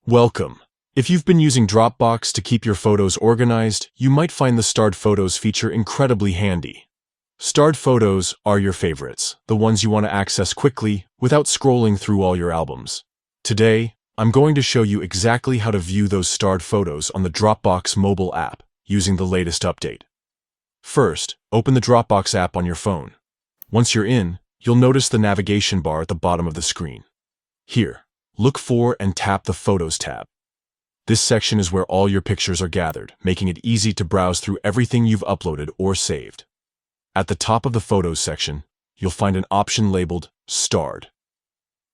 Welcome. If you've been using Dropbox to keep your photos organized, you might find the Starred Photos feature incredibly handy. Starred Photos are your favorites, the ones you want to access quickly without scrolling through all your albums. Today, I'm going to show you exactly how to view those starred photos on the Dropbox mobile app using the latest update. First, open the Dropbox app on your phone. Once you're in, you'll notice the navigation bar at the bottom of the screen. Here, look for and tap the Photos tab. This section is where all your pictures are gathered, making it easy to browse through everything you've uploaded or saved. At the top of the Photos section, you'll find an option labeled Starred.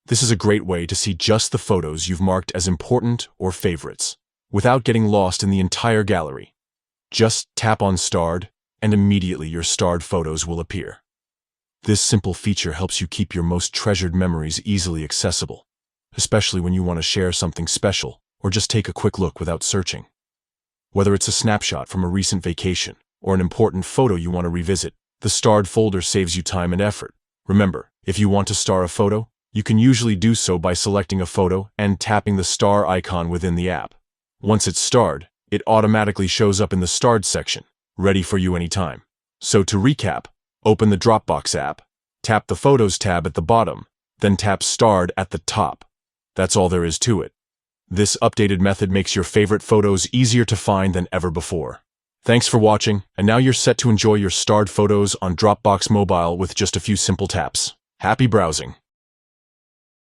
This is a great way to see just the photos you've marked as important or favorites, without getting lost in the entire gallery. Just tap on Starred, and immediately your starred photos will appear. This simple feature helps you keep your most treasured memories easily accessible, especially when you want to share something special or just take a quick look without searching. Whether it's a snapshot from a recent vacation or an important photo you want to revisit, the starred folder saves you time and effort. Remember, if you want to star a photo, you can usually do so by selecting a photo and tapping the star icon within the app. Once it's starred, it automatically shows up in the starred section, ready for you anytime. So to recap, open the Dropbox app, tap the Photos tab at the bottom, then tap Starred at the top. That's all there is to it. This updated method makes your favorite photos easier to find than ever before. Thanks for watching, and now you're set to enjoy your starred photos on Dropbox Mobile with just a few simple taps. Happy browsing!